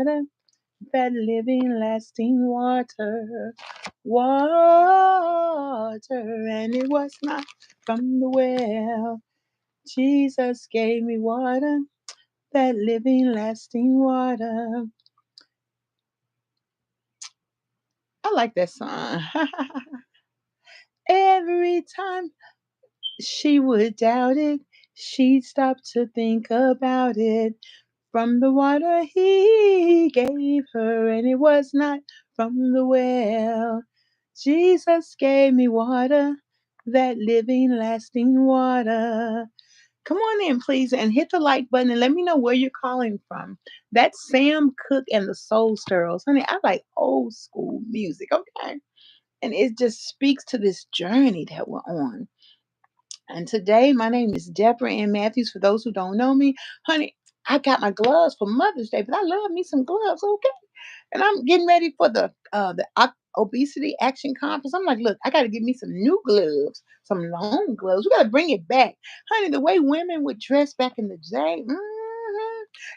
that living, lasting water, water, and it was not from the well. Jesus gave me water, that living, lasting water. I like that song. Every time she would doubt it, she'd stop to think about it. From the water he gave her, and it was not from the well. Jesus gave me water, that living, lasting water. Come on in, please, and hit the like button and let me know where you're calling from. That's Sam Cooke and the Soul Stirrers. Honey, I like old school music, okay? And it just speaks to this journey that we're on. And today, my name is DebraAnnMatthews. For those who don't know me, honey, I got my gloves for Mother's Day, but I love me some gloves, okay? And I'm getting ready for the Obesity Action Conference. I'm like, look, I got to get me some new gloves, some long gloves. We got to bring it back, honey. The way women would dress back in the day,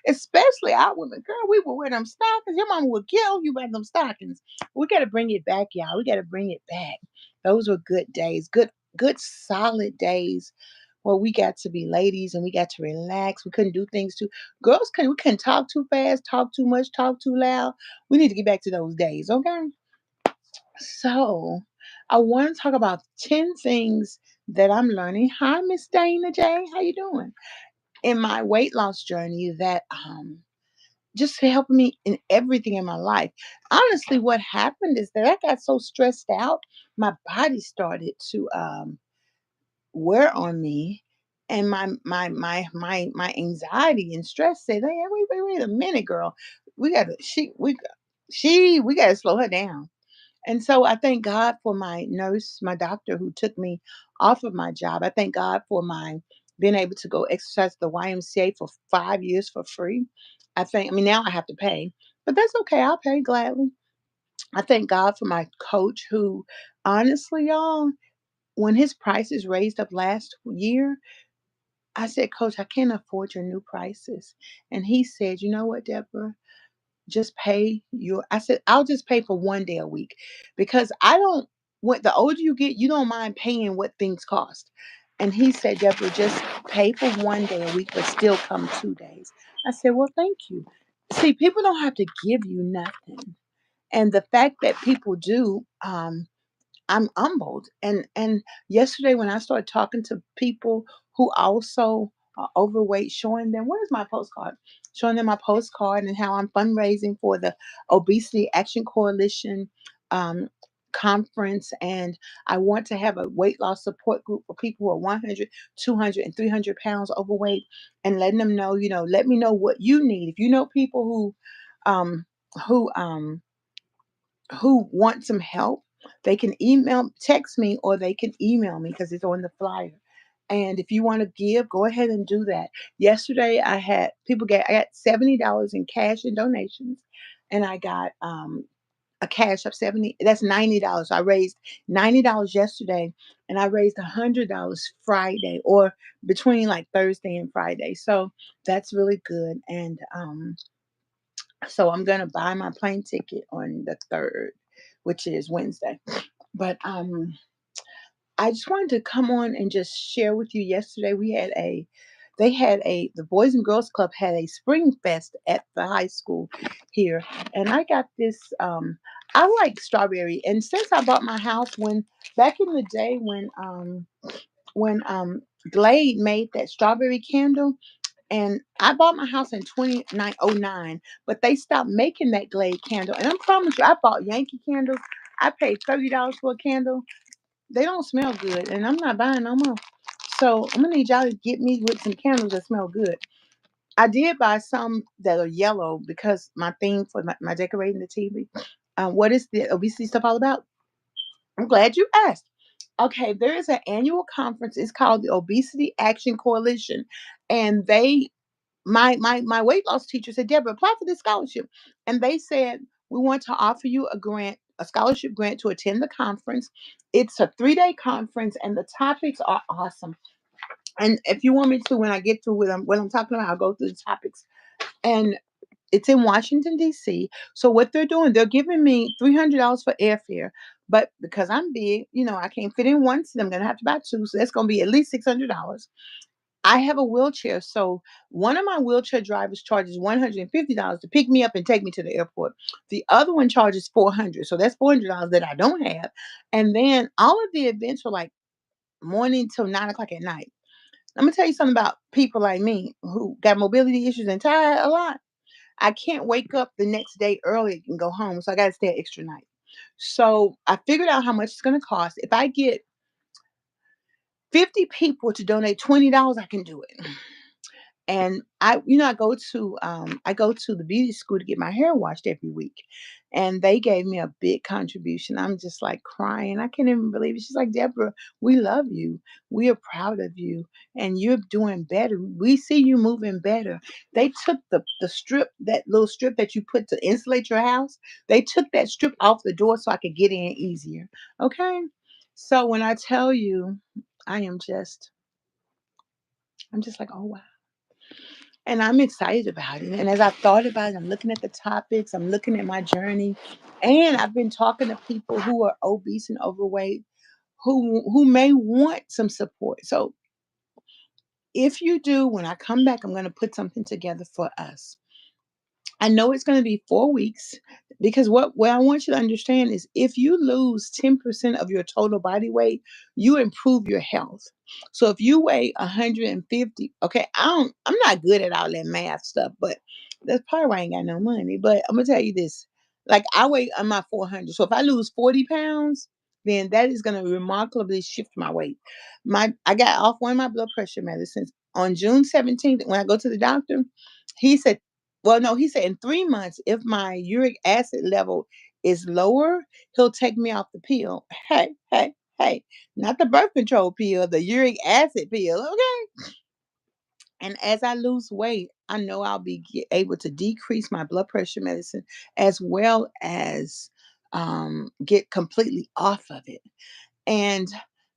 especially our women, girl, we would wear them stockings. Your mama would kill you by them stockings. We got to bring it back, y'all. We got to bring it back. Those were good days, good solid days where we got to be ladies and we got to relax. We couldn't do things too. Girls couldn't. We couldn't talk too fast, talk too much, talk too loud. We need to get back to those days, okay? So, I want to talk about 10 things that I'm learning. Hi, Miss Dana J. How you doing? In my weight loss journey that just helping me in everything in my life. Honestly, what happened is that I got so stressed out, my body started to wear on me, and my anxiety and stress said, "Hey, wait a minute, girl. We gotta we gotta slow her down." And so I thank God for my nurse, my doctor who took me off of my job. I thank God for my being able to go exercise at the YMCA for 5 years for free. I mean, now I have to pay, but that's okay. I'll pay gladly. I thank God for my coach who, honestly, y'all, when his prices raised up last year, I said, Coach, I can't afford your new prices. And he said, you know what, Deborah? Just pay your I said, I'll just pay for 1 day a week because I don't when the older you get, you don't mind paying what things cost. And he said, Deborah, just pay for 1 day a week, but still come 2 days. I said, well, thank you. See, people don't have to give you nothing. And the fact that people do, I'm humbled. And yesterday when I started talking to people who also are overweight, showing them where's my postcard, showing them my postcard and how I'm fundraising for the Obesity Action Coalition um, conference, and I want to have a weight loss support group for people who are 100, 200, and 300 pounds overweight, and letting them know, let me know what you need. If you know people um, who want some help, they can text me, or they can email me because it's on the flyer. And if you want to give, go ahead and do that. Yesterday, I got $70 in cash and donations, and I got a cash of 70. That's $90. I raised $90 yesterday, and I raised $100 Friday, or between like Thursday and Friday. So that's really good. And so I'm gonna buy my plane ticket on the 3rd, which is Wednesday. But I just wanted to come on and just share with you. Yesterday the Boys and Girls Club had a spring fest at the high school here, and I got this. I like strawberry, and since I bought my house when back in the day when Glade made that strawberry candle, and I bought my house in 2909, but they stopped making that Glade candle. And I promise you, I bought Yankee candles. I paid $30 for a candle. They don't smell good, and I'm not buying no more. So I'm gonna need y'all to get me with some candles that smell good. I did buy some that are yellow because my theme for my decorating the TV. What is the obesity stuff all about? I'm glad you asked. Okay, there is an annual conference. It's called the Obesity Action Coalition, and my weight loss teacher said, Deborah, apply for this scholarship. And they said, we want to offer you a scholarship grant to attend the conference. It's a 3-day conference, and the topics are awesome. And if you want me to, when I get to what I'm talking about, I'll go through the topics. And It's in Washington, D.C. So what they're doing, they're giving me $300 for airfare. But because I'm big, I can't fit in one seat. I'm gonna have to buy two, so that's gonna be at least $600. I have a wheelchair, so one of my wheelchair drivers charges $150 to pick me up and take me to the airport. The other one charges 400, so that's $400 that I don't have. And then all of the events are like morning till 9 o'clock at night. I'm gonna tell you something about people like me who got mobility issues and tired a lot. I can't wake up the next day early and go home, so I gotta stay an extra night. So I figured out how much it's gonna cost. If I get 50 people to donate $20, I can do it. And I go to the beauty school to get my hair washed every week. And they gave me a big contribution. I'm just like crying. I can't even believe it. She's like, Deborah, we love you. We are proud of you. And you're doing better. We see you moving better. They took the strip, that little strip that you put to insulate your house. They took that strip off the door so I could get in easier. Okay. So when I tell you, I am just I'm just like, oh wow. And I'm excited about it. And as I've thought about it, I'm looking at the topics, I'm looking at my journey, and I've been talking to people who are obese and overweight who may want some support. So if you do, when I come back, I'm going to put something together for us. I know it's going to be 4 weeks because what I want you to understand is if you lose 10% of your total body weight, you improve your health. So if you weigh 150, okay, I'm not good at all that math stuff, but that's probably why I ain't got no money. But I'm gonna tell you this. Like I weigh I'm at 400. So if I lose 40 pounds, then that is gonna remarkably shift my weight. I got off one of my blood pressure medicines on June 17th when I go to the doctor. He said well, no, he said in 3 months, if my uric acid level is lower, he'll take me off the pill. Hey, hey, hey, not the birth control pill, the uric acid pill. Okay. And as I lose weight, I know I'll be able to decrease my blood pressure medicine as well as get completely off of it. And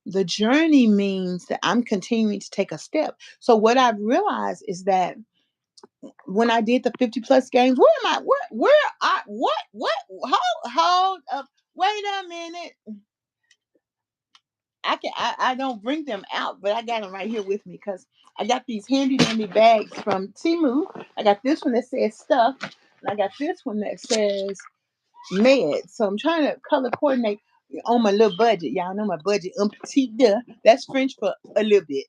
the journey means that I'm continuing to take a step. So, what I've realized is that when I did the 50 plus games, where am I? Where I what hold up. Wait a minute. I don't bring them out, but I got them right here with me because I got these handy dandy bags from Timu. I got this one that says stuff, and I got this one that says meds. So I'm trying to color coordinate on my little budget. Y'all know my budget, petit de. That's French for a little bit.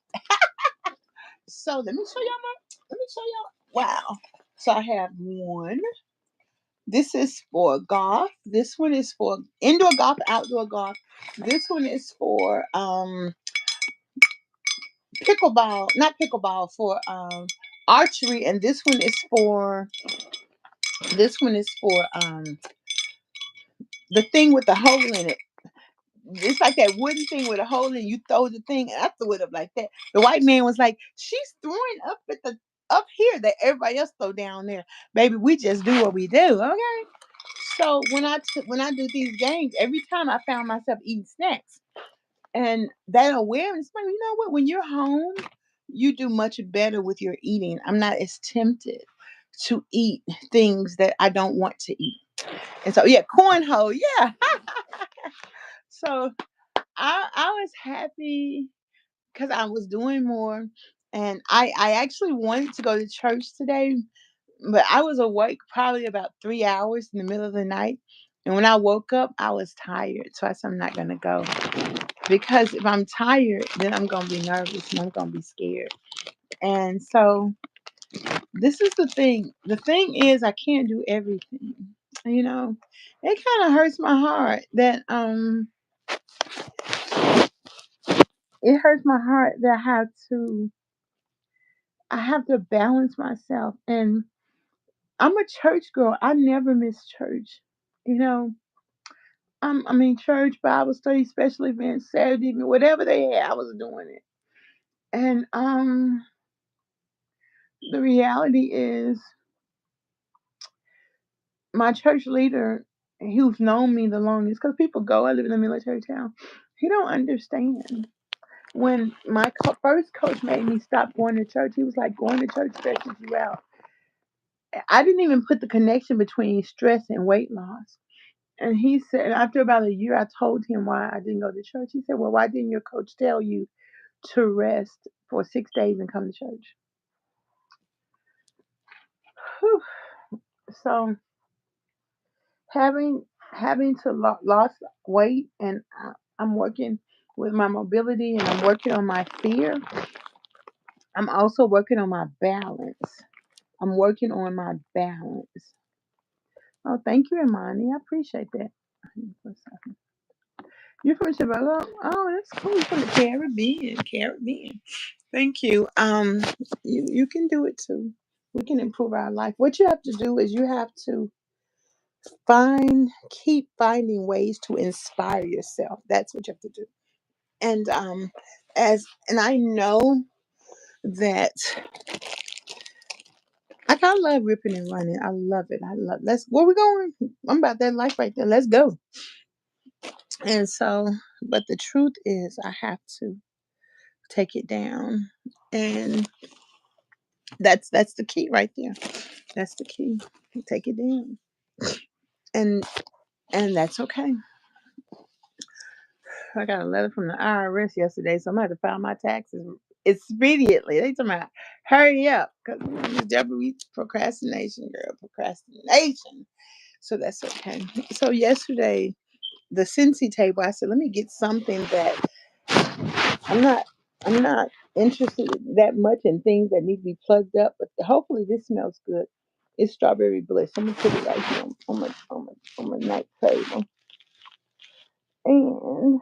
So let me show y'all. Wow. So I have one. This is for golf. This one is for indoor golf, outdoor golf. This one is for pickleball, not pickleball, for archery, and this one is for the thing with the hole in it. It's like that wooden thing with a hole in it. You throw the thing, and I threw it up like that. The white man was like, "She's throwing up here that everybody else throw down there, baby. We just do what we do, okay?" So when I do these games, every time I found myself eating snacks, and that awareness, like, you know what? When you're home, you do much better with your eating. I'm not as tempted to eat things that I don't want to eat. And so yeah, cornhole, yeah. So I was happy because I was doing more, and I actually wanted to go to church today, but I was awake probably about 3 hours in the middle of the night. And when I woke up, I was tired. So I said, I'm not going to go. Because if I'm tired, then I'm going to be nervous and I'm going to be scared. And so this is the thing. The thing is, I can't do everything. You know, it kind of hurts my heart that, it hurts my heart that I have to balance myself. And I'm a church girl. I never miss church. You know, I mean, church, Bible study, special events, Saturday, whatever they had, I was doing it. And the reality is, my church leader, who's known me the longest, because people go, I live in a military town. He don't understand. When my first coach made me stop going to church, he was like, going to church stresses you out. I didn't even put the connection between stress and weight loss. And he said, after about a year, I told him why I didn't go to church. He said, well, why didn't your coach tell you to rest for 6 days and come to church? Whew. So having to lost weight, and I'm working with my mobility, and I'm working on my fear. I'm also working on my balance. I'm working on my balance. Oh, thank you, Imani. I appreciate that. You're from Chicago? Oh, that's cool. You're from the Caribbean. Caribbean. Thank you. You can do it too. We can improve our life. What you have to do is you have to keep finding ways to inspire yourself. That's what you have to do. And and I know that I kind of love ripping and running. I love it. I love. Let's where we going? I'm about that life right there. Let's go. And so, but the truth is, I have to take it down, and that's the key right there. That's the key. Take it down, and that's okay. I got a letter from the IRS yesterday, so I'm gonna have to file my taxes expediently. They talking about hurry up because Deborah, procrastination, girl, procrastination. So that's okay. So yesterday, the Cincy table, I said, let me get something that I'm not I'm not interested that much in things that need to be plugged up, but hopefully this smells good. It's strawberry bliss. I'm gonna put it right here on my night table. And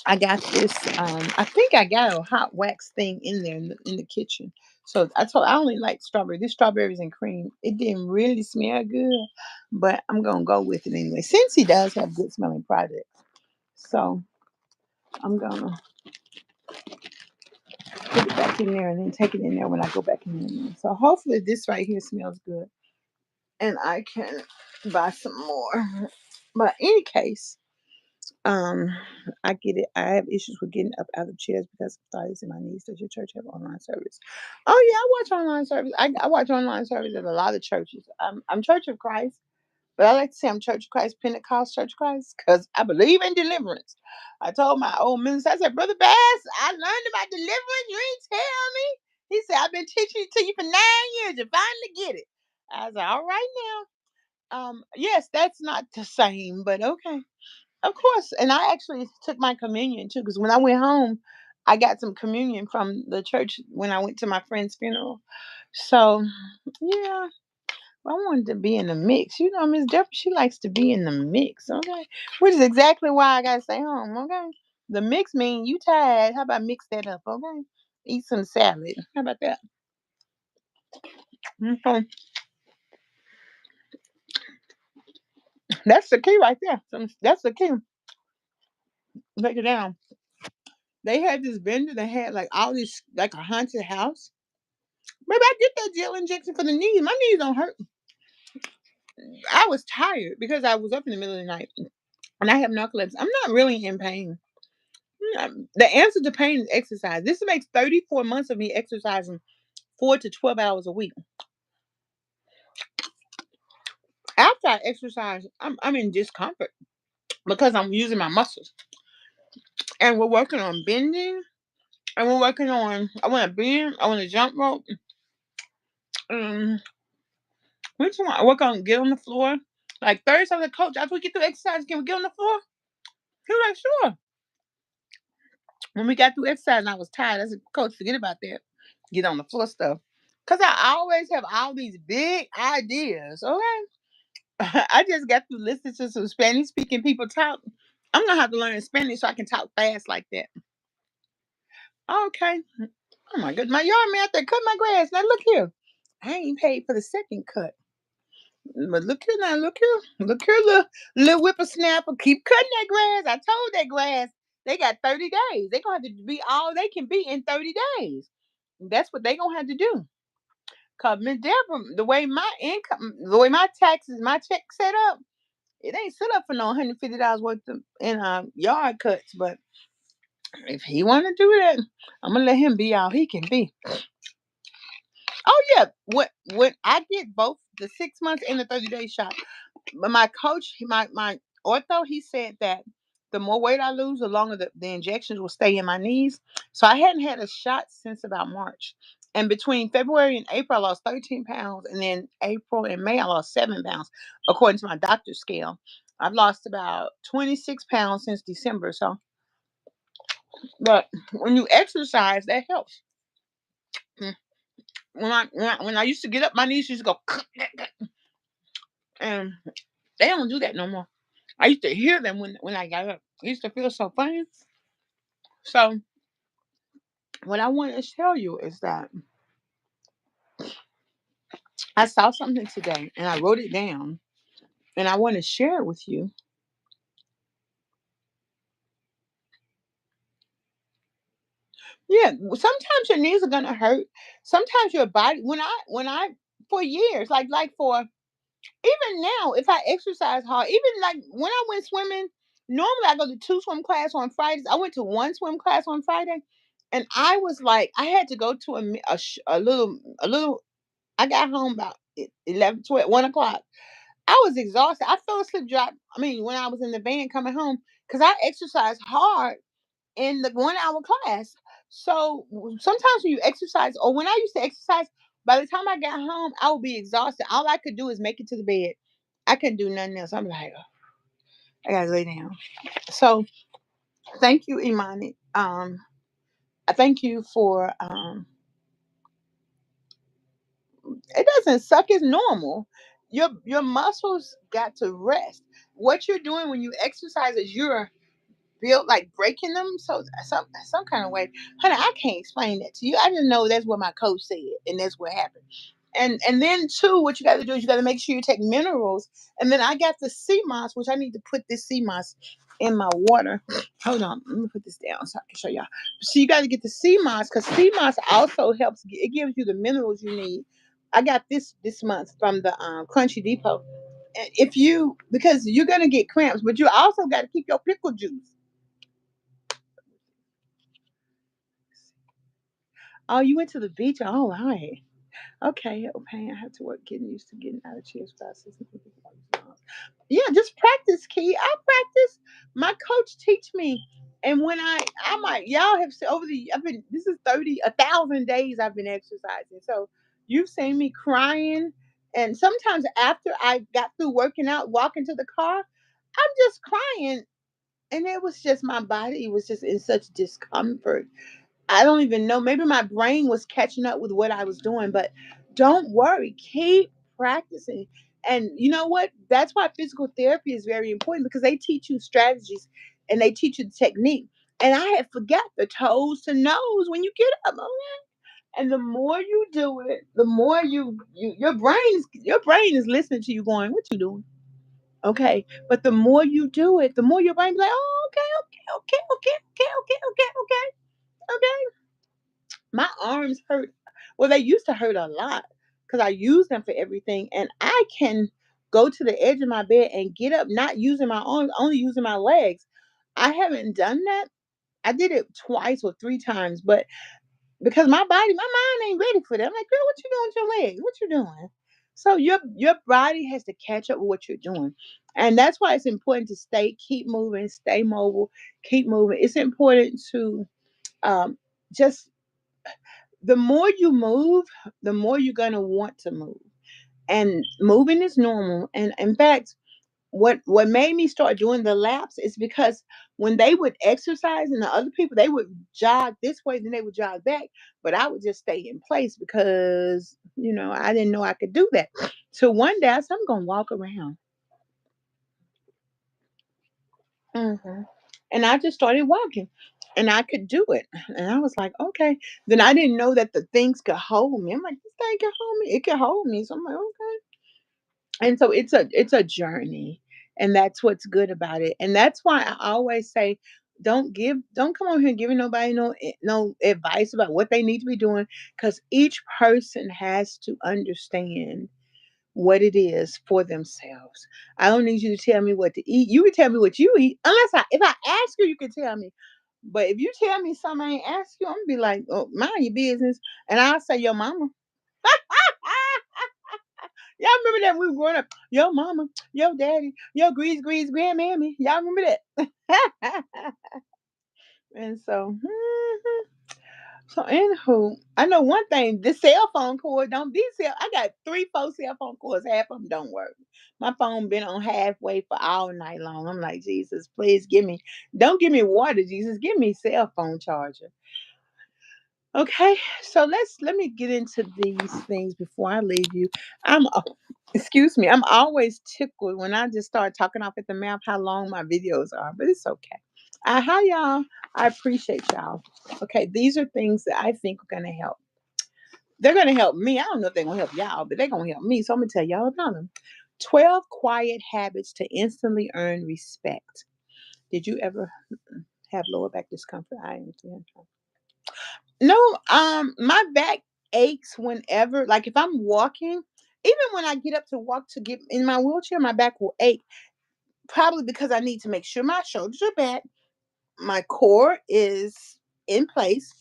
I got this. I think I got a hot wax thing in there in the kitchen. So I only like strawberry. This strawberries and cream. It didn't really smell good, but I'm gonna go with it anyway. Since he does have good smelling products, so I'm gonna put it back in there and then take it in there when I go back in there. So hopefully this right here smells good, and I can buy some more. But any case, Um, I get it. I have issues with getting up out of chairs because of thighs in my knees. Does your church have online service? Oh yeah, I watch online service. I watch online service at a lot of churches. I'm Church of Christ, but I like to say I'm Church of Christ, Pentecost Church of Christ, because I believe in deliverance. I told my old minister, I said, Brother Bass, I learned about deliverance. You ain't tell me. He said, I've been teaching it to you for 9 years. You finally get it. I said, all right now. Yes, that's not the same, but okay. Of course, and I actually took my communion too, because when I went home, I got some communion from the church when I went to my friend's funeral. So, yeah, I wanted to be in the mix. You know, Miss Deborah, she likes to be in the mix, okay? Which is exactly why I gotta stay home, okay? The mix mean you tired. How about mix that up, okay? Eat some salad. How about that? Okay. That's the key right there. That's the key. Take it down. They had this vendor that had like all this, like a haunted house. Maybe I get that gel injection for the knees. My knees don't hurt. I was tired because I was up in the middle of the night and I have narcolepsy. I'm not really in pain. The answer to pain is exercise. This makes 34 months of me exercising 4 to 12 hours a week. After I exercise, I'm in discomfort because I'm using my muscles. And we're working on bending. And we're working on, I want to bend, I want to jump rope. Um, which one? I work on get on the floor. Like Thursday, I was like, Coach, after we get through exercise, can we get on the floor? He was like, sure. When we got through exercise and I was tired, I said, Coach, forget about that. Get on the floor stuff. Because I always have all these big ideas, okay? I just got to listen to some Spanish speaking people talk. I'm going to have to learn Spanish so I can talk fast like that. Okay. Oh my goodness. My yard man out there cut my grass. Now look here. I ain't paid for the second cut. But look here now, look here, little whippersnapper. Keep cutting that grass. I told that grass they got 30 days. They're gonna have to be all they can be in 30 days. That's what they gonna have to do. Cause Miss Deborah, the way my income, the way my taxes, my check set up, it ain't set up for no $150 worth of in yard cuts. But if he wanna do that, I'm gonna let him be all he can be. Oh yeah, when I did both the 6 months and the 30-day shot, but my coach, my ortho, he said that the more weight I lose, the longer the injections will stay in my knees. So I hadn't had a shot since about March. And between February and April, I lost 13 pounds. And then April and May, I lost 7 pounds, according to my doctor's scale. I've lost about 26 pounds since December. So, but when you exercise, that helps. Mm. When I used to get up, my knees used to go, and they don't do that no more. I used to hear them when I got up. It used to feel so funny. So what I want to tell you is that I saw something today and I wrote it down and I want to share it with you. Yeah, sometimes your knees are gonna hurt. Sometimes your body. When I for years, like for even now, if I exercise hard, even like when I went swimming, normally I go to two swim class on Fridays. I went to one swim class on Friday, and I was like, I had to go to a little. I got home about 11, 12, 1 o'clock. I was exhausted. I fell asleep. When I was in the van coming home, because I exercised hard in the 1 hour class. So sometimes when you exercise, or when I used to exercise, by the time I got home, I would be exhausted. All I could do is make it to the bed. I couldn't do nothing else. I'm like, "Oh, I gotta lay down." So thank you, Imani. I thank you for. It doesn't suck. It's normal. Your muscles got to rest. What you're doing when you exercise is you're built like breaking them. So some kind of way, honey, I can't explain that to you. I just know that's what my coach said, and that's what happened. And then too, what you got to do is you got to make sure you take minerals. And then I got the sea moss, which I need to put this sea moss in my water. Hold on, let me put this down so I can show y'all. So you got to get the sea moss because sea moss also helps. It gives you the minerals you need. I got this month from the Crunchy Depot. And if you because you're gonna get cramps, but you also got to keep your pickle juice. Oh, you went to the beach. All right. Okay. Okay. I have to work getting used to getting out of chairs without assistance. Yeah, just practice, Key. I practice. My coach teach me. And when I might y'all have said over the I've been this is 1,000 days I've been exercising. So you've seen me crying. And sometimes after I got through working out, walking to the car, I'm just crying. And it was just my body was just in such discomfort. I don't even know. Maybe my brain was catching up with what I was doing, but don't worry. Keep practicing. And you know what? That's why physical therapy is very important because they teach you strategies and they teach you the technique. And I had forgot the toes to nose when you get up. Okay? And the more you do it, the more your brain is listening to you going, what you doing? Okay. But the more you do it, the more your brain be like, oh, okay, okay, okay, okay, okay, okay, okay, okay, okay. My arms hurt. Well, they used to hurt a lot because I use them for everything. And I can go to the edge of my bed and get up, not using my arms, only using my legs. I haven't done that. I did it twice or three times, but because my mind ain't ready for that. I'm like, girl, what you doing with your legs? What you doing? So your body has to catch up with what you're doing. And that's why it's important to keep moving, stay mobile, keep moving. It's important to just the more you move, the more you're going to want to move. And moving is normal. And in fact, what made me start doing the laps is because when they would exercise and the other people they would jog this way, then they would jog back, but I would just stay in place because I didn't know I could do that. So one day I said I'm gonna walk around. hmm And I just started walking and I could do it. And I was like, okay. Then I didn't know that the things could hold me. I'm like, this thing can hold me. It can hold me. So I'm like, okay. And so it's a journey. And that's what's good about it. And that's why I always say, don't come over here giving nobody no advice about what they need to be doing. Because each person has to understand what it is for themselves. I don't need you to tell me what to eat. You can tell me what you eat. If I ask you, you can tell me. But if you tell me something I ain't ask you, I'm gonna be like, oh, mind your business. And I'll say your mama. Y'all remember that when we were growing up? Yo mama, yo daddy, yo grease, grandmammy. Y'all remember that? And so, so anywho, I know one thing, the cell phone cord don't these cell I got 3, 4 cell phone cords, half of them don't work. My phone been on halfway for all night long. I'm like, Jesus, please don't give me water, Jesus, give me cell phone charger. Okay, so let me get into these things before I leave you. Excuse me, I'm always tickled when I just start talking off at the mouth how long my videos are, but it's okay. Hi y'all. I appreciate y'all. Okay, these are things that I think are gonna help. They're gonna help me. I don't know if they're gonna help y'all, but they're gonna help me. So I'm gonna tell y'all about them. 12 quiet habits to instantly earn respect. Did you ever have lower back discomfort? I am. No, my back aches whenever, like if I'm walking, even when I get up to walk to get in my wheelchair, my back will ache. Probably because I need to make sure my shoulders are back, my core is in place,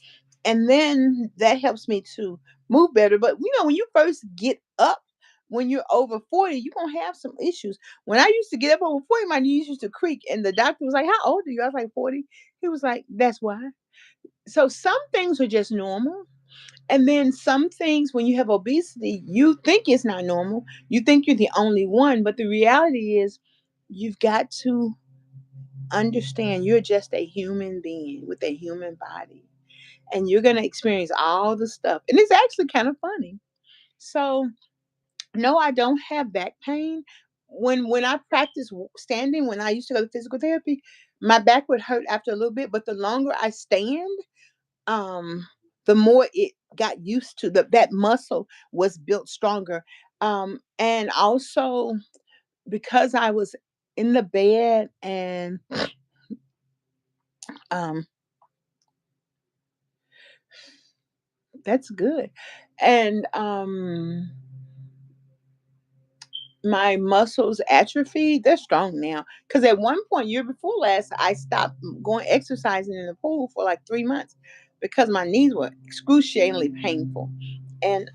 and then that helps me to move better. But when you first get up, when you're over 40, you're gonna have some issues. When I used to get up over 40, my knees used to creak, and the doctor was like, "How old are you?" I was like, 40. He was like, "That's why." So some things are just normal. And then some things, when you have obesity, you think it's not normal. You think you're the only one. But the reality is, you've got to understand you're just a human being with a human body. And you're going to experience all the stuff. And it's actually kind of funny. So, no, I don't have back pain. When I practice standing, when I used to go to physical therapy, my back would hurt after a little bit. But the longer I stand, um the more it got used to that muscle was built stronger, and also because I was in the bed, and um that's good, and my muscles atrophy, they're strong now, because at one point year before last I stopped going exercising in the pool for like 3 months because my knees were excruciatingly painful. And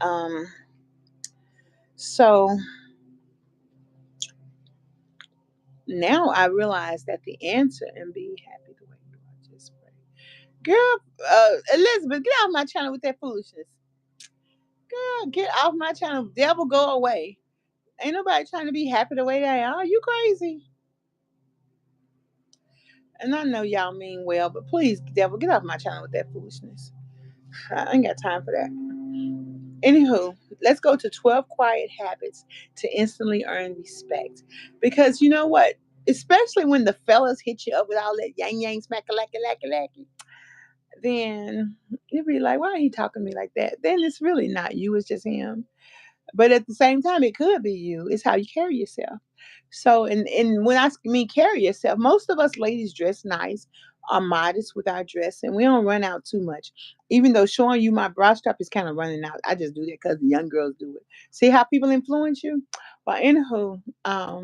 so now I realize that the answer, and be happy the way you are, just pray. Girl, Elizabeth, get off my channel with that foolishness. Girl, get off my channel. Devil, go away. Ain't nobody trying to be happy the way they are. You crazy. And I know y'all mean well, but please, devil, get off my channel with that foolishness. I ain't got time for that. Anywho, let's go to 12 quiet habits to instantly earn respect. Because you know what? Especially when the fellas hit you up with all that yang yang smack a lacky lacky lacky, then you'd be like, why are he talking to me like that? Then it's really not you, it's just him. But at the same time, it could be you. It's how you carry yourself. So, and when I mean carry yourself, most of us ladies dress nice, are modest with our dress, and we don't run out too much. Even though showing you my bra strap is kind of running out, I just do that because the young girls do it. See how people influence you? But anywho, I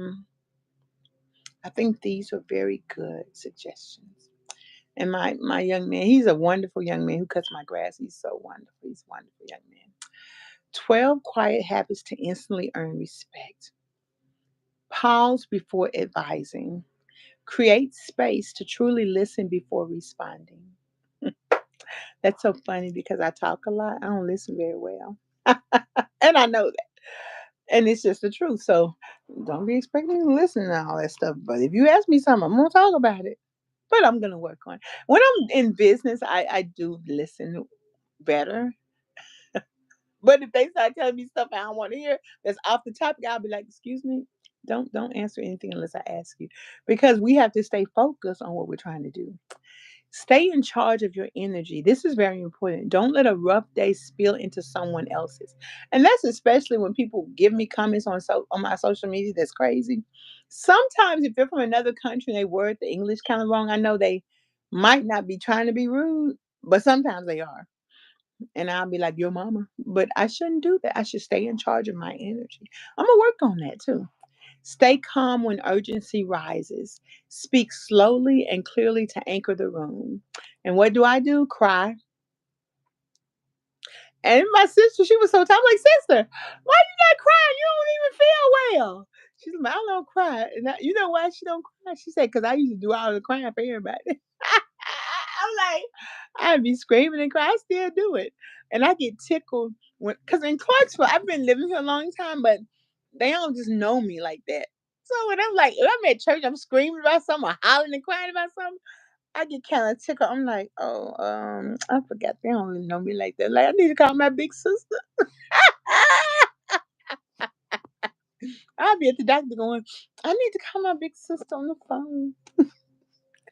think these are very good suggestions. And my young man, he's a wonderful young man who cuts my grass. He's so wonderful. He's a wonderful young man. 12 quiet habits to instantly earn respect. Pause before advising. Create space to truly listen before responding. That's so funny because I talk a lot. I don't listen very well. And I know that. And it's just the truth. So don't be expecting to listen to all that stuff. But if you ask me something, I'm going to talk about it. But I'm going to work on it. When I'm in business, I do listen better. But if they start telling me stuff I don't want to hear that's off the topic, I'll be like, excuse me, don't answer anything unless I ask you. Because we have to stay focused on what we're trying to do. Stay in charge of your energy. This is very important. Don't let a rough day spill into someone else's. And that's especially when people give me comments on my social media that's crazy. Sometimes if they're from another country and they word the English kind of wrong, I know they might not be trying to be rude, but sometimes they are. And I'll be like, your mama. But I shouldn't do that. I should stay in charge of my energy. I'm going to work on that too. Stay calm when urgency rises. Speak slowly and clearly to anchor the room. And what do? Cry. And my sister, she was so tired. I'm like, sister, why you not crying? You don't even feel well. She's like, I don't cry. And you know why she don't cry? She said, because I used to do all the crying for everybody. I'm like, I'd be screaming and crying. I still do it. And I get tickled because in Clarksville, I've been living here a long time, but they don't just know me like that. So when I'm like, if I'm at church, I'm screaming about something or hollering and crying about something. I get kind of tickled. I'm like, oh, I forgot they don't really know me like that. Like, I need to call my big sister. I'll be at the doctor going, I need to call my big sister on the phone.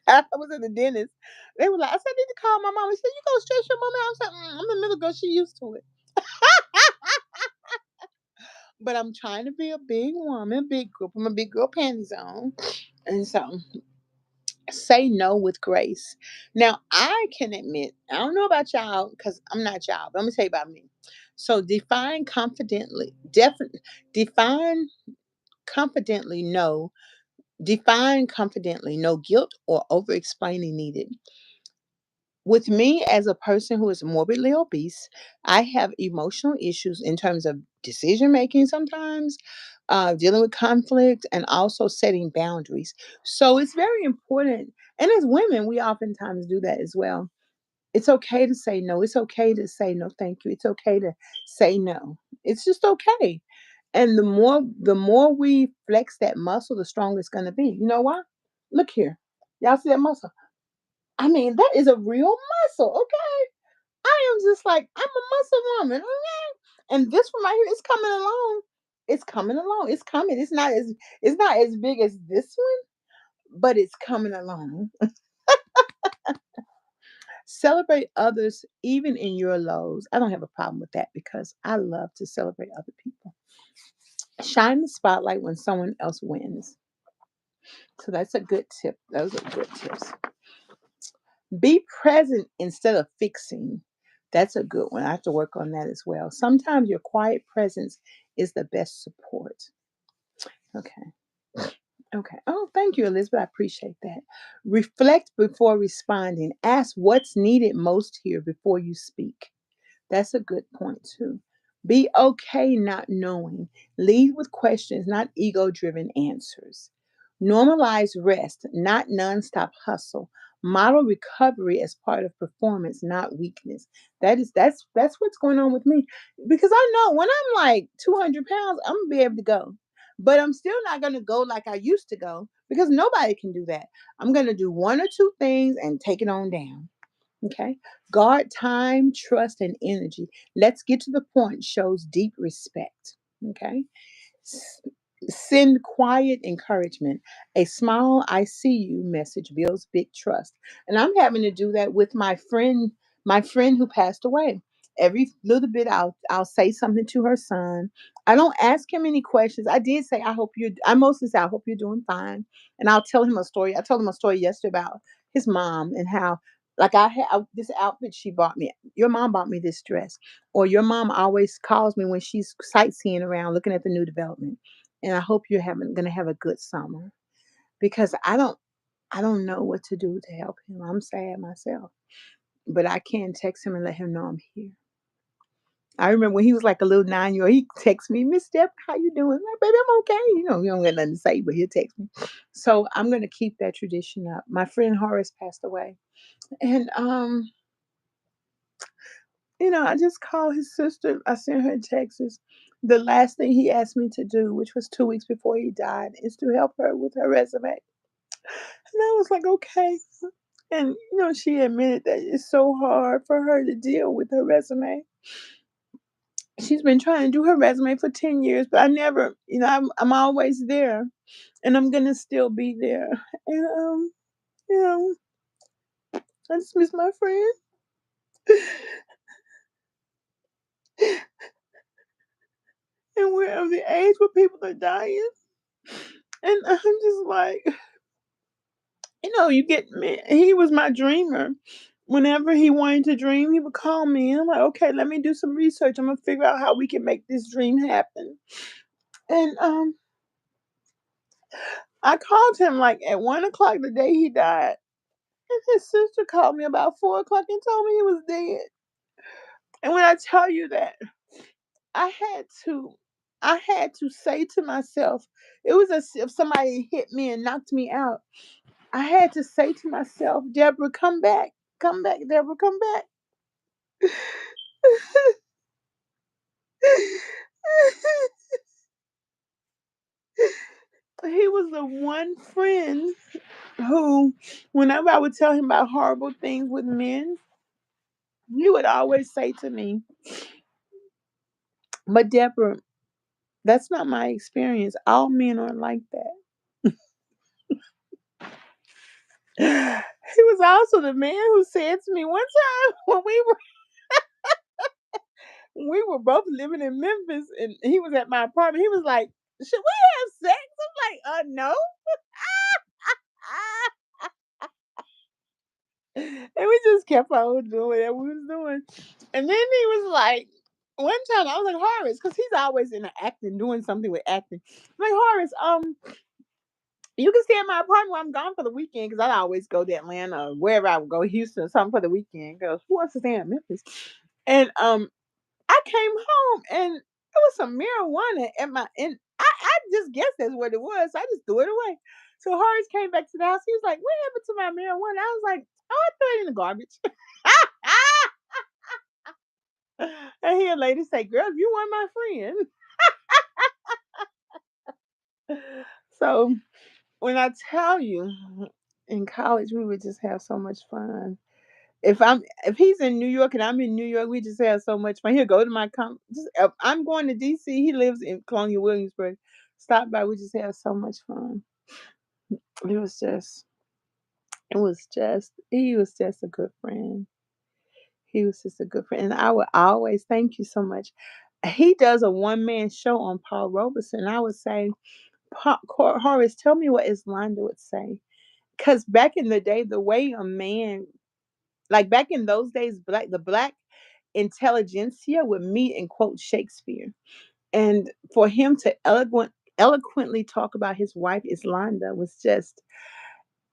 I was at the dentist. They were like, I said, I need to call my mom. She said, you go straight to your mom. I was like, I'm the middle girl. She used to it. But I'm trying to be a big woman, big girl, put my big girl panties on. And so say no with grace. Now, I can admit, I don't know about y'all because I'm not y'all, but I'm going to tell you about me. So define confidently no, define confidently no guilt or over explaining needed. With me as a person who is morbidly obese, I have emotional issues in terms of decision making sometimes, dealing with conflict, and also setting boundaries. So it's very important. And as women, we oftentimes do that as well. It's okay to say no. It's okay to say no, thank you. It's okay to say no. It's just okay. And the more we flex that muscle, the stronger it's going to be. You know why? Look here. Y'all see that muscle? I mean, that is a real muscle, okay? I am just like, I'm a muscle woman, okay? And this one right here is coming along. It's coming along. It's coming. It's not as big as this one, but it's coming along. Celebrate others even in your lows. I don't have a problem with that because I love to celebrate other people. Shine the spotlight when someone else wins. So that's a good tip. Those are good tips. Be present instead of fixing. That's a good one. I have to work on that as well. Sometimes your quiet presence is the best support. Okay. Okay. Oh, thank you, Elizabeth. I appreciate that. Reflect before responding. Ask what's needed most here before you speak. That's a good point, too. Be okay not knowing. Lead with questions, not ego driven answers. Normalize rest, not nonstop hustle. Model recovery as part of performance, not weakness. That's what's going on with me. Because I know when I'm like 200 pounds, I'm gonna be able to go. But I'm still not gonna go like I used to go because nobody can do that. I'm gonna do one or two things and take it on down. Okay. Guard time, trust, and energy. Let's get to the point shows deep respect. Okay. S- Send quiet encouragement. A small I see you message builds big trust. And I'm having to do that with my friend who passed away. Every little bit I'll say something to her son. I don't ask him any questions. I did say I mostly say I hope you're doing fine. And I'll tell him a story. I told him a story yesterday about his mom and how like I had this outfit she bought me. Your mom bought me this dress. Or your mom always calls me when she's sightseeing around looking at the new development. And I hope you're having gonna have a good summer because I don't know what to do to help him. I'm sad myself. But I can text him and let him know I'm here. I remember when he was like a little 9-year-old, he texted me, Miss Steph, how you doing? Like, baby, I'm okay. You don't got nothing to say, but he'll text me. So I'm gonna keep that tradition up. My friend Horace passed away. And I just called his sister. I sent her texts. The last thing he asked me to do, which was 2 weeks before he died, is to help her with her resume. And I was like, okay. And she admitted that it's so hard for her to deal with her resume. She's been trying to do her resume for 10 years, but I never, I'm always there, and I'm gonna still be there. And you know, I just miss my friend. And we're of the age where people are dying. And I'm just like, you get me. He was my dreamer. Whenever he wanted to dream, he would call me. And I'm like, okay, let me do some research. I'm gonna figure out how we can make this dream happen. And I called him like at 1 o'clock the day he died. And his sister called me about 4 o'clock and told me he was dead. And when I tell you that, I had to I had to say to myself, it was as if somebody hit me and knocked me out. I had to say to myself, Deborah, come back. Come back, Deborah, come back. He was the one friend who, whenever I would tell him about horrible things with men, he would always say to me, but Deborah, that's not my experience. All men are like that. He was also the man who said to me one time when we were both living in Memphis and he was at my apartment, he was like, should we have sex? I'm like, no. And we just kept on doing whatever we was doing. And then he was like, one time I was like, Horace, because he's always in the acting, doing something with acting. I'm like, Horace, you can stay in my apartment while I'm gone for the weekend because I always go to Atlanta or wherever I would go, Houston or something for the weekend. Because who wants to stay in Memphis? And I came home and it was some marijuana at my and I just guessed that's what it was. So I just threw it away. So Horace came back to the house. He was like, what happened to my marijuana? I was like, oh, I threw it in the garbage. And he later say, girl, you weren't my friend. So when I tell you in college we would just have so much fun. If he's in New York and I'm in New York, we just have so much fun. He'll go to my just if I'm going to DC. He lives in Colonial Williamsburg. Stop by. We just have so much fun. It was just. It was just. He was just a good friend. He was just a good friend, and I would always thank you so much. He does a one man show on Paul Robeson. I would say, Horace, tell me what Islanda would say. Because back in the day, the way a man, like back in those days, the black intelligentsia would meet and quote Shakespeare. And for him to eloquently talk about his wife Islanda was just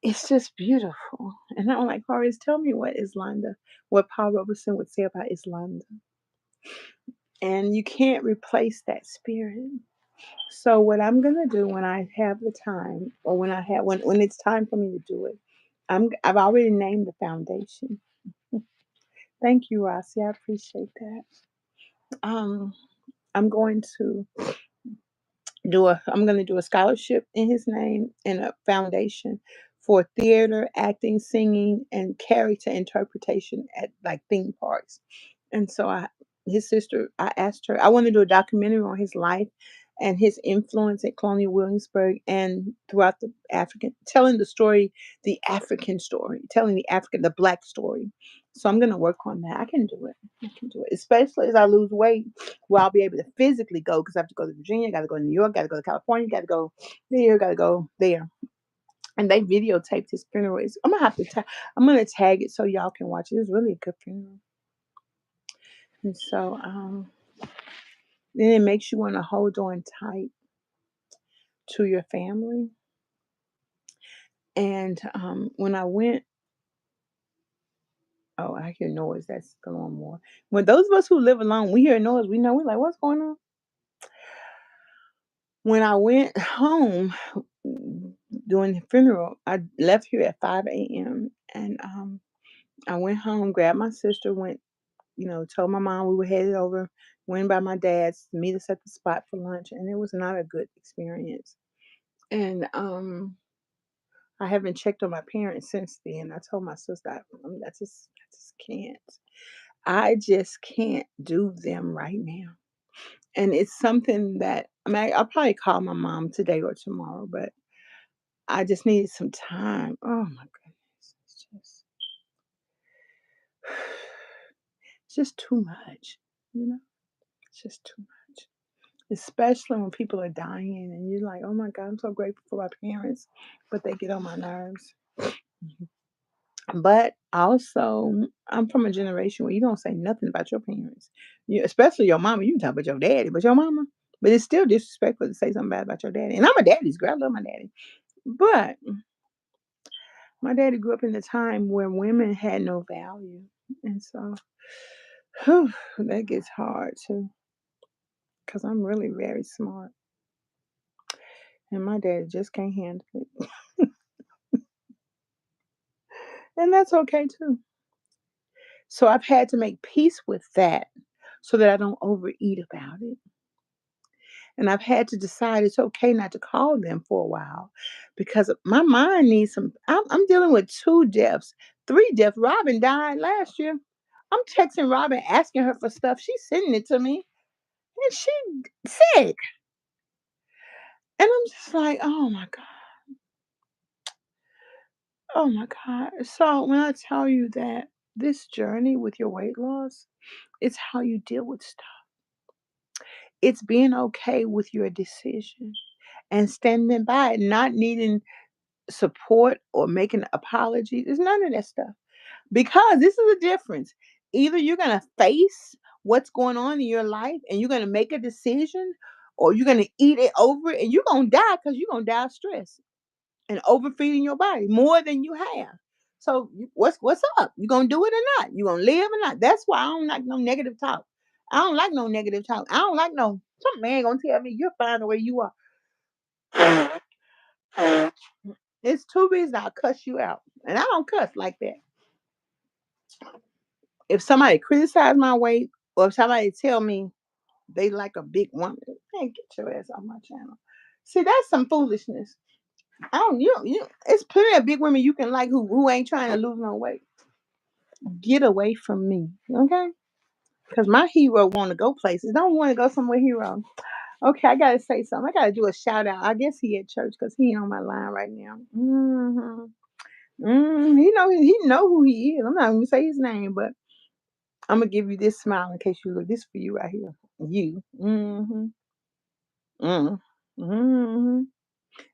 it's just beautiful. And I'm like, Horace, tell me what Paul Robeson would say about Islanda. And you can't replace that spirit. So what I'm gonna do when I have the time, or when it's time for me to do it, I've already named the foundation. Thank you, Rossi. I appreciate that. Um, I'm going to I'm going to do a scholarship in his name and a foundation for theater, acting, singing, and character interpretation at like theme parks. And so his sister, I asked her, I want to do a documentary on his life and his influence at Colonial Williamsburg and throughout the telling the story, the African story, telling the black story. So I'm going to work on that. I can do it. I can do it, especially as I lose weight. Well, I'll be able to physically go because I have to go to Virginia, got to go to New York, got to go to California, got to go there, got to go there. And they videotaped his funeral. I'm gonna tag it so y'all can watch it. It's really a good funeral. And so then it makes you want to hold on tight to your family. And when I went, oh, I hear noise. That's going on more. When those of us who live alone, we hear noise, we know we're like, what's going on? When I went home during the funeral, I left here at 5 a.m. and I went home, grabbed my sister, went, told my mom we were headed over, went by my dad's, meet us at the spot for lunch, and it was not a good experience. And I haven't checked on my parents since then. I told my sister, I just can't. I just can't do them right now. And it's something that I'll probably call my mom today or tomorrow, but I just needed some time. Oh my goodness. It's just too much, you know? It's just too much. Especially when people are dying and you're like, oh my God, I'm so grateful for my parents, but they get on my nerves. But also, I'm from a generation where you don't say nothing about your parents. Especially your mama. You can talk about your daddy, but your mama. But it's still disrespectful to say something bad about your daddy. And I'm a daddy's girl. I love my daddy. But my daddy grew up in a time where women had no value. And so Whew, that gets hard too, because I'm really very smart. And my dad just can't handle it. And that's okay too. So I've had to make peace with that so that I don't overeat about it. And I've had to decide it's okay not to call them for a while because my mind needs some. I'm dealing with two deaths, three deaths. Robin died last year. I'm texting Robin asking her for stuff. She's sending it to me and she sick. And I'm just like, oh my God. Oh my God. So when I tell you that this journey with your weight loss, it's how you deal with stuff. It's being okay with your decision and standing by it, not needing support or making apologies. There's none of that stuff. Because this is the difference. Either you're going to face what's going on in your life and you're going to make a decision, or you're going to eat it over and you're going to die because you're going to die of stress and overfeeding your body more than you have. So what's up? You gonna do it or not? You gonna live or not? That's why I don't like no negative talk. I don't like no negative talk. I don't like no some man gonna tell me you're fine the way you are. It's two reasons I'll cuss you out. And I don't cuss like that. If somebody criticize my weight or if somebody tell me they like a big woman, man, get your ass off my channel. See, that's some foolishness. I don't you it's plenty of big women you can like who ain't trying to lose no weight. Get away from me, okay? Because my hero want to go places. Don't want to go somewhere hero. Okay, I gotta say something. I gotta do a shout out. I guess he at church because he on my line right now. He know who he is. I'm not gonna say his name, but I'm gonna give you this smile in case you look. This for you right here. You. Mm. hmm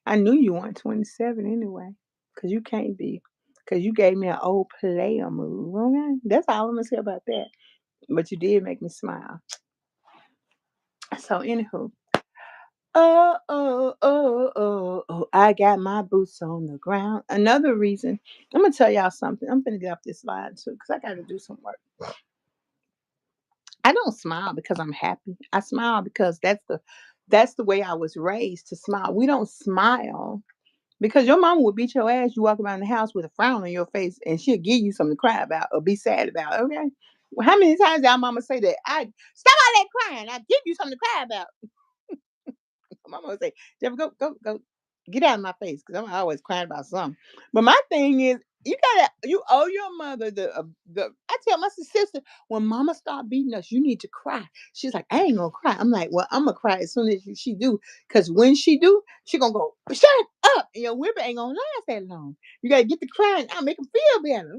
I knew you weren't 27 anyway, because you can't be. Because you gave me an old player move. Okay, that's all I'm gonna say about that. But you did make me smile. So anywho, I got my boots on the ground. Another reason, I'm gonna tell y'all something. I'm gonna get off this slide too, because I gotta do some work. I don't smile because I'm happy. I smile because that's the way I was raised to smile. We don't smile because your mama would beat your ass. You walk around the house with a frown on your face, and she'll give you something to cry about or be sad about. Okay. Well, how many times did our mama say that? I stop all that crying. I give you something to cry about. My mama would say, Jeff, go, get out of my face because I'm always crying about something. But my thing is, you owe your mother the. I tell my sister when mama start beating us, you need to cry. She's like, I ain't gonna cry. I'm like, well, I'm gonna cry as soon as she do, because when she do, she gonna go shut up, and your whipping ain't gonna last that long. You gotta get the crying out, make them feel better.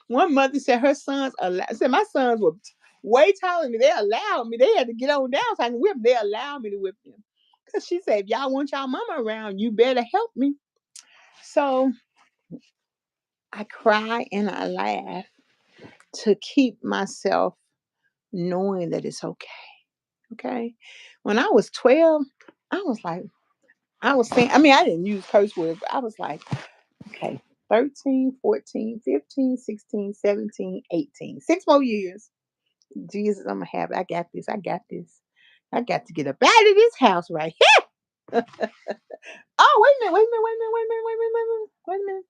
One mother said her sons said my sons were way taller than me. They allowed me. They had to get on down so I can whip. They allowed me to whip them. Cause she said, if y'all want y'all mama around, you better help me. So I cry and I laugh to keep myself knowing that it's okay. Okay. When I was 12, I was like, I was saying, I mean, I didn't use curse words, but I was like, okay, 13, 14, 15, 16, 17, 18. 6 more years. Jesus, I'm gonna have it. I got this. I got this. I got to get up out of this house right here. Oh, wait a minute, wait a minute, wait a minute, wait a minute, wait a minute, wait a minute, wait a minute.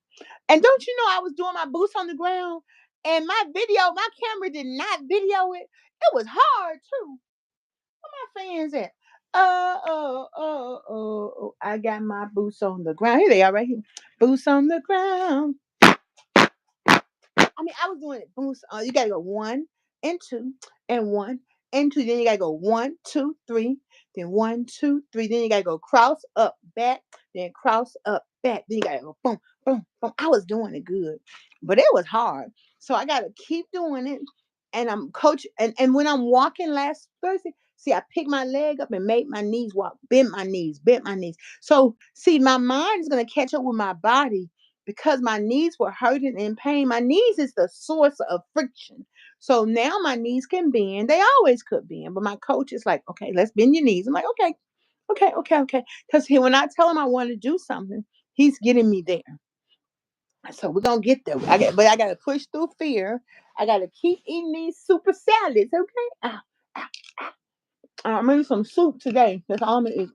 And don't you know I was doing my boots on the ground and my camera did not video it. It was hard too. Where my fans at? I got my boots on the ground. Here they are right here. Boots on the ground. I mean, I was doing it. Boots. You gotta go one and two and one and two. Then you gotta go 1, 2, 3. Then 1, 2, 3. Then you gotta go cross up back. Then cross up back. Then you gotta go boom, boom, boom. I was doing it good, but it was hard. So I gotta keep doing it. And I'm coach. And when I'm walking last Thursday, see, I picked my leg up and made my knees walk, bent my knees, bent my knees. So see, my mind is gonna catch up with my body because my knees were hurting and in pain. My knees is the source of friction. So now my knees can bend. They always could bend, but my coach is like, okay, let's bend your knees. I'm like, okay, okay. Because when I tell him I want to do something, he's getting me there. So we're gonna get there. But I gotta push through fear. I gotta keep eating these super salads, okay? Ow, ow. I made some soup today. That's all I'm gonna eat.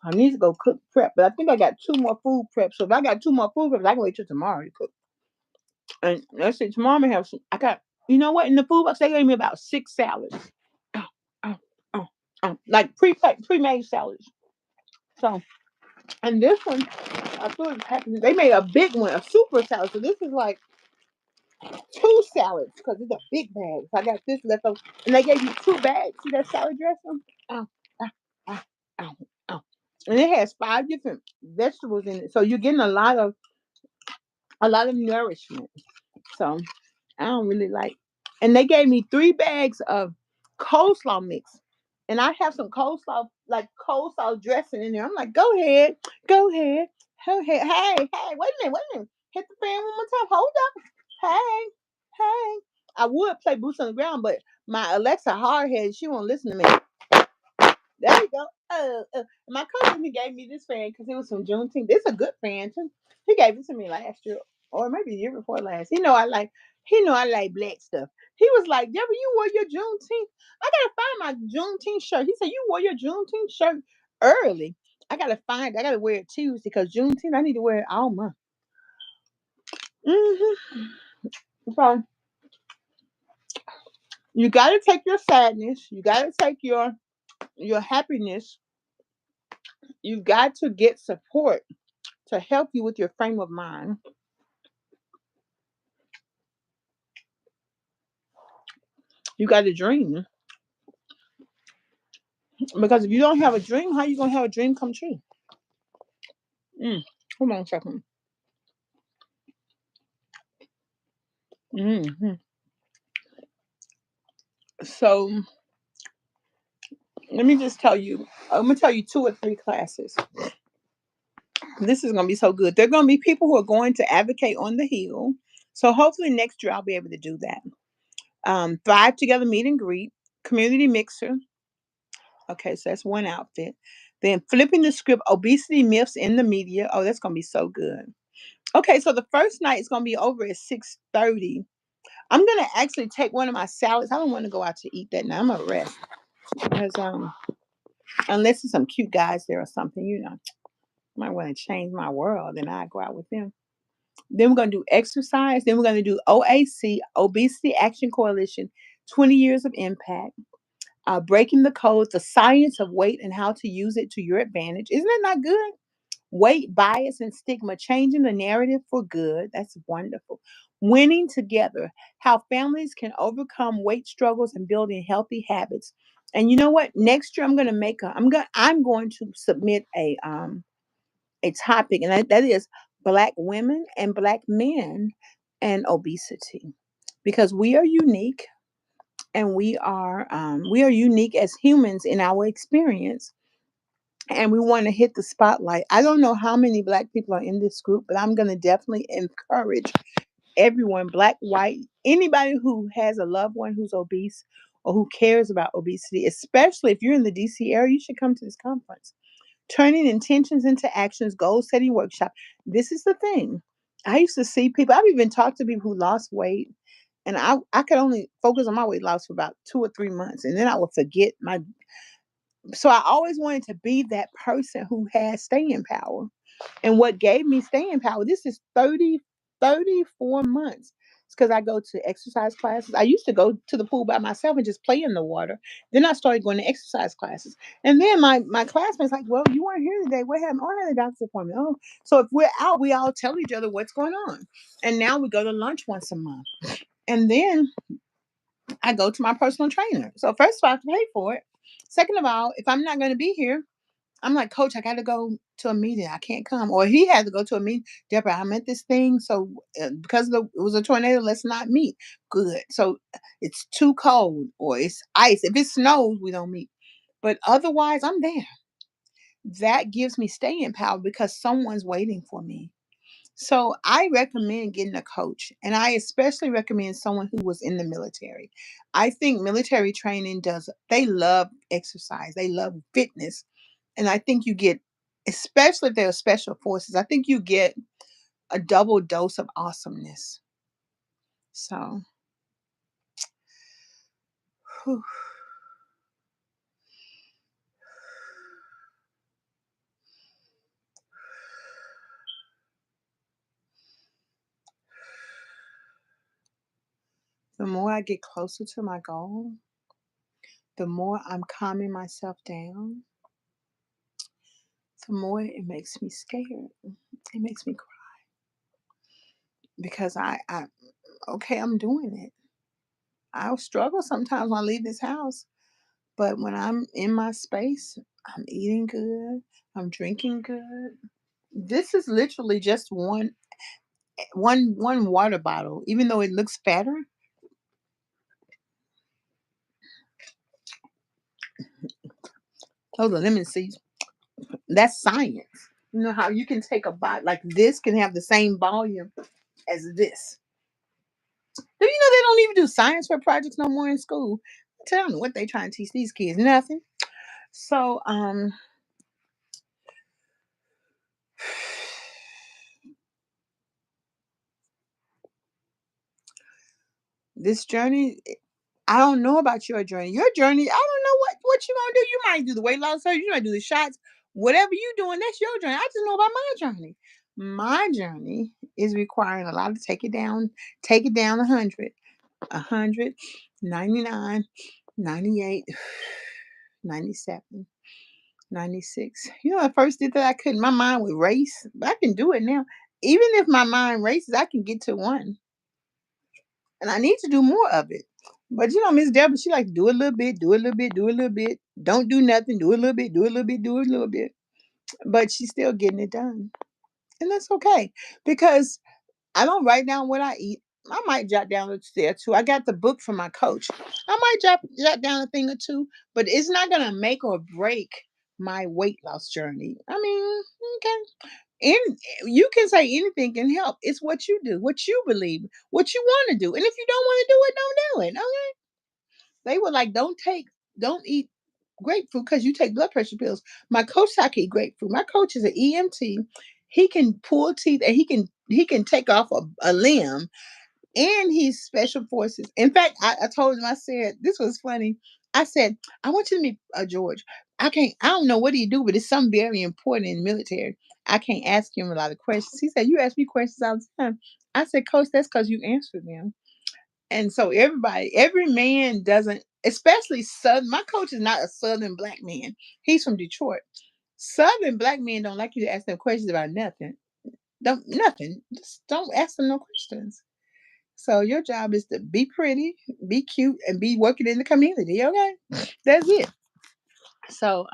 I need to go cook prep, but I think I got 2 more food preps. So if I got 2 more food preps, I can wait till tomorrow to cook. And let's see, tomorrow I'm gonna have some. I got, you know what? In the food box, they gave me about 6 salads. Oh, oh, oh, like pre-made salads. So, and this one, I thought it was happy. They made a big one, a super salad. So this is like 2 salads because it's a big bag. So I got this left over, and they gave you 2 bags. See that salad dressing? Oh, oh, oh, oh, oh. And it has 5 different vegetables in it, so you're getting a lot of nourishment. So I don't really like. And they gave me 3 bags of coleslaw mix, and I have some coleslaw, like coleslaw dressing in there. I'm like, go ahead, go ahead, go ahead. Hey, hey, wait a minute. Hit the fan one more time. Hold up. Hey, hey. I would play boots on the ground, but my Alexa hardhead, she won't listen to me. There you go. My cousin, he gave me this fan because it was from Juneteenth. It's a good fan too. He gave it to me last year, or maybe the year before last. He know I like black stuff. He was like, Deborah, you wore your Juneteenth. I gotta find my Juneteenth shirt. He said, you wore your Juneteenth shirt early. I gotta find it. I gotta wear it Tuesday because Juneteenth, I need to wear it all month. hmm So you gotta take your sadness, you gotta take your happiness, you got to get support to help you with your frame of mind. You got a dream. Because if you don't have a dream, how you gonna have a dream come true? Mm. Hold on a second. hmm So let me just tell you. I'm gonna tell you 2 or 3 classes. This is gonna be so good. There are gonna be people who are going to advocate on the Hill. So hopefully next year I'll be able to do that. Thrive Together meet and greet, community mixer. Okay, so that's one outfit. Then flipping the script, obesity myths in the media. Oh, that's gonna be so good. Okay, so the first night is gonna be over at 6:30. I'm gonna actually take one of my salads. I don't want to go out to eat that night. I'm gonna rest because unless there's some cute guys there or something, I might want to change my world, and I go out with them. Then we're gonna do exercise. Then we're gonna do OAC, Obesity Action Coalition, 20 years of impact. Breaking the code, the science of weight and how to use it to your advantage. Isn't that not good? Weight bias and stigma, changing the narrative for good. That's wonderful. Winning together, how families can overcome weight struggles and building healthy habits. And you know what? Next year I'm going to I'm going to submit a topic, and that is black women and black men and obesity, because we are unique, and we are unique as humans in our experience, and we want to hit the spotlight. I don't know how many black people are in this group, but I'm going to definitely encourage everyone, black, white, anybody who has a loved one who's obese or who cares about obesity, especially if you're in the DC area, you should come to this conference. Turning intentions into actions, goal setting workshop. This is the thing. I used to see people, I've even talked to people who lost weight, and I could only focus on my weight loss for about 2 or 3 months, and then I would forget my. So I always wanted to be that person who has staying power. And what gave me staying power, this is 34 months. It's because I go to exercise classes. I used to go to the pool by myself and just play in the water. Then I started going to exercise classes. And then my classmates like, well, you weren't here today. What happened? Oh, I had a doctor's appointment. Oh, so if we're out, we all tell each other what's going on. And now we go to lunch once a month. And then I go to my personal trainer. So first of all, I have to pay for it. Second of all, if I'm not going to be here, I'm like, Coach, I got to go to a meeting. I can't come. Or he had to go to a meeting. Deborah, I'm at this thing. So because it was a tornado, let's not meet. Good. So it's too cold or it's ice. If it snows, we don't meet. But otherwise, I'm there. That gives me staying power because someone's waiting for me. So I recommend getting a coach, and I especially recommend someone who was in the military. I think military training they love exercise, they love fitness. And I think you get, especially if they're special forces, I think you get a double dose of awesomeness. So, whew, the more I get closer to my goal, the more I'm calming myself down, the more it makes me scared. It makes me cry because okay, I'm doing it. I'll struggle sometimes when I leave this house, but when I'm in my space, I'm eating good, I'm drinking good. This is literally just one water bottle, even though it looks fatter. Oh, the lemon seeds. That's science. You know how you can take a bite like this can have the same volume as this. Do you know they don't even do science for projects no more in school? Tell me what they trying to teach these kids. Nothing. So this journey, I don't know about your journey. Your journey, I don't know what you gonna do. You might do the weight loss surgery, you might do the shots, whatever you doing, that's your journey. I just know about my journey. My journey is requiring a lot of take it down 100, 100, 99, 98, 97, 96. You know, I first did that, I couldn't. My mind would race, but I can do it now. Even if my mind races, I can get to one. And I need to do more of it. But you know, Miss Deborah, she like to do a little bit, do a little bit, do a little bit. Don't do nothing, do a little bit, do a little bit, do a little bit. But she's still getting it done. And that's okay. Because I don't write down what I eat. I might jot down a there too. I got the book from my coach. I might jot down a thing or two, but it's not gonna make or break my weight loss journey. I mean, okay. And you can say anything can help. It's what you do, what you believe, what you want to do. And if you don't want to do it, don't do it. Okay. They were like, don't eat grapefruit because you take blood pressure pills. My coach said I can eat grapefruit. My coach is an EMT. He can pull teeth and he can take off a limb, and he's special forces. In fact, I told him, I said, this was funny. I said, I want you to meet George. I don't know what he do, but it's something very important in the military. I can't ask him a lot of questions. He said, you ask me questions all the time. I said, Coach, that's because you answer them. And so every man doesn't, especially Southern. My coach is not a Southern black man. He's from Detroit. Southern black men don't like you to ask them questions about nothing. Don't nothing. Just don't ask them no questions. So your job is to be pretty, be cute, and be working in the community. Okay, that's it. So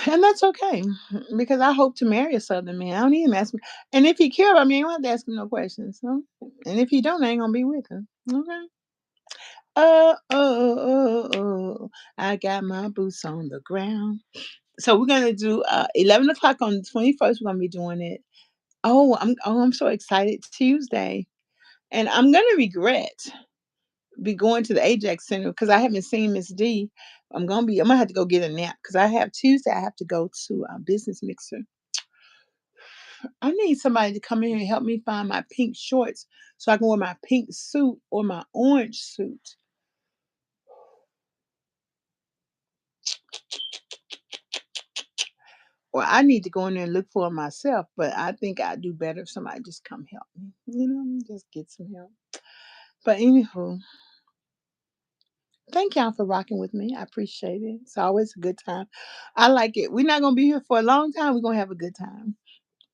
and that's okay because I hope to marry a Southern man. I don't need him to ask me, and if he care about me, I don't have to ask him no questions. No? And if he don't, I ain't gonna be with him. Okay. Oh, I got my boots on the ground. So we're gonna do 11 o'clock on the 21st. We're gonna be doing it. I'm so excited. Tuesday. And I'm gonna regret be going to the Ajax Center because I haven't seen Miss D. I'm gonna have to go get a nap because I have Tuesday. I have to go to a business mixer. I need somebody to come in here and help me find my pink shorts so I can wear my pink suit or my orange suit. Or I need to go in there and look for it myself. But I think I'd do better if somebody just come help me. Just get some help. But anywho, thank y'all for rocking with me. I appreciate it. It's always a good time. I like it. We're not gonna be here for a long time. We're gonna have a good time.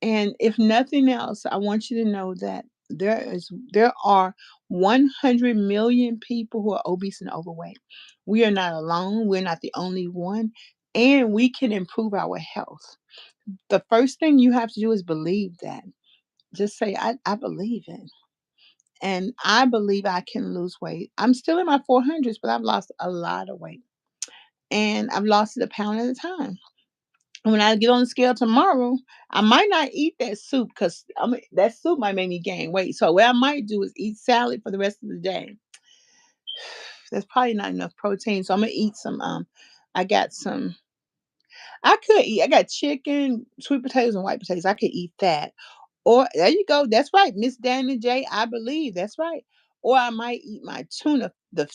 And if nothing else, I want you to know that there are 100 million people who are obese and overweight. We are not alone. We're not the only one, and we can improve our health. The first thing you have to do is believe that. Just say, I believe it. And I believe I can lose weight. I'm still in my 400s, but I've lost a lot of weight. And I've lost it a pound at a time. When I get on the scale tomorrow, I might not eat that soup because that soup might make me gain weight. So what I might do is eat salad for the rest of the day. That's probably not enough protein. So I'm gonna eat some. I got some. I could eat. I got chicken, sweet potatoes, and white potatoes. I could eat that. Or there you go. That's right, Miss Danny J. I believe that's right. Or I might eat my tuna, the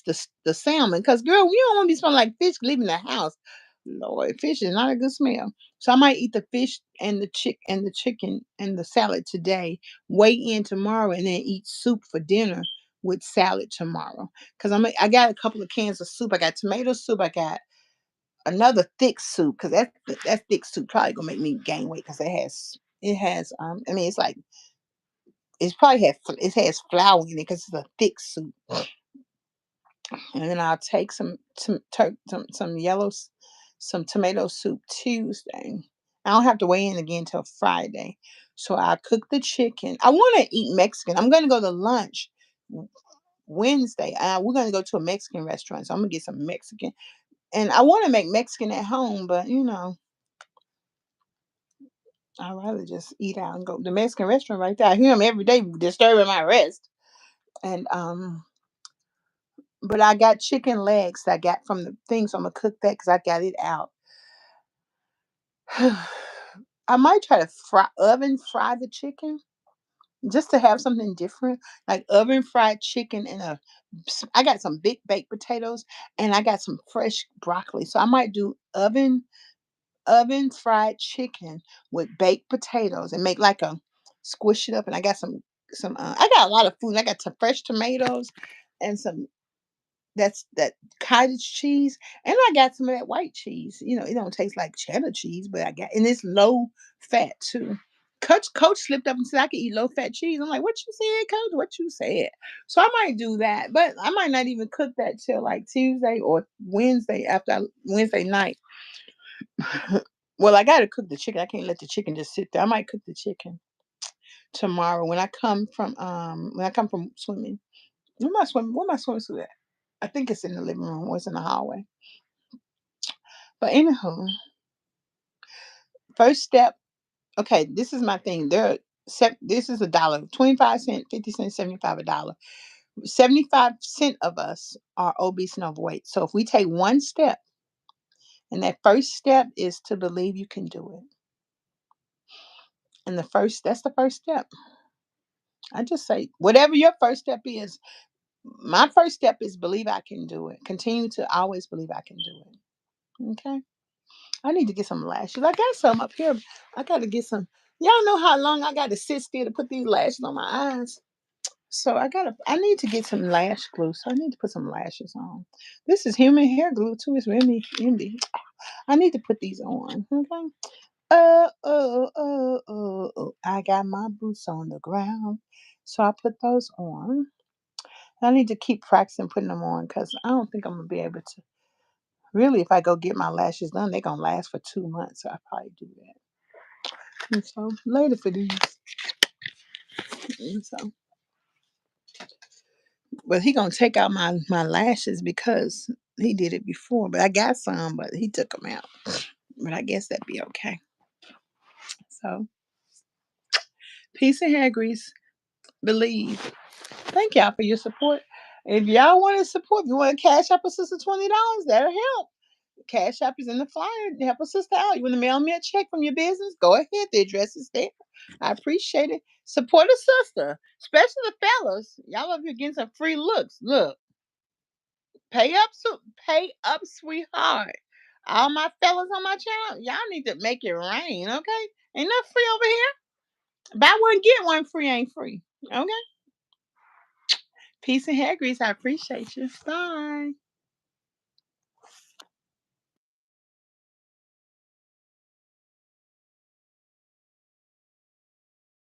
salmon, because girl, you don't want to be smelling like fish leaving the house. Lord, fish is not a good smell. So I might eat the fish and the chicken and the salad today. Weigh in tomorrow, and then eat soup for dinner with salad tomorrow. Because I got a couple of cans of soup. I got tomato soup. I got another thick soup because that thick soup probably gonna make me gain weight because it has I mean it's like it has flour in it because it's a thick soup. And then I'll take some some tomato soup Tuesday. I don't have to weigh in again till Friday. So I cook the chicken. I want to eat Mexican. I'm gonna go to lunch Wednesday. We're gonna go to a Mexican restaurant. So I'm gonna get some Mexican. And I want to make Mexican at home, but I'd rather just eat out and go to the Mexican restaurant right there. I hear them every day disturbing my rest. And but I got chicken legs that I got from the thing, so I'm gonna cook that because I got it out. I might try to oven fry the chicken just to have something different, like oven fried chicken and I got some big baked potatoes and I got some fresh broccoli, so I might do oven fried chicken with baked potatoes and make like a squish it up. And I got some I got a lot of food. I got some fresh tomatoes and some that cottage cheese, and I got some of that white cheese. It don't taste like cheddar cheese, but and it's low fat too. Coach slipped up and said I could eat low fat cheese. I'm like, what you said, Coach? What you said? So I might do that, but I might not even cook that till like Tuesday or Wednesday Wednesday night. Well, I gotta cook the chicken. I can't let the chicken just sit there. I might cook the chicken tomorrow when I come from swimming. Where my swimsuit at? I think it's in the living room or it's in the hallway. But anywho, first step. Okay, this is my thing. This is a dollar, 25 cents, 50 cents, 75 a dollar. 75% of us are obese and overweight. So if we take one step, and that first step is to believe you can do it. And that's the first step. I just say whatever your first step is. My first step is believe I can do it. Continue to always believe I can do it. Okay. I need to get some lashes. I got some up here. I got to get some. Y'all know how long I got to sit still to put these lashes on my eyes. So I need to get some lash glue. So I need to put some lashes on. This is human hair glue too. It's really Indy. I need to put these on. Okay. I got my boots on the ground. So I put those on. I need to keep practicing putting them on because I don't think I'm gonna be able to. Really, if I go get my lashes done, they're gonna last for 2 months. So I probably do that. And so later for these. And so, but he gonna take out my lashes because he did it before. But I got some, but he took them out. But I guess that'd be okay. So peace and hair grease. Believe. Thank y'all for your support. If y'all want to support, if you want to cash up a sister $20, that'll help. Cash App is in the flyer. Help a sister out. You want to mail me a check from your business? Go ahead. The address is there. I appreciate it. Support a sister, especially the fellas. Y'all up here getting some free looks. Look, pay up, sweetheart. All my fellas on my channel, y'all need to make it rain, okay? Ain't nothing free over here. Buy one, get one free ain't free. Okay? Peace and hair grease. I appreciate you. Bye.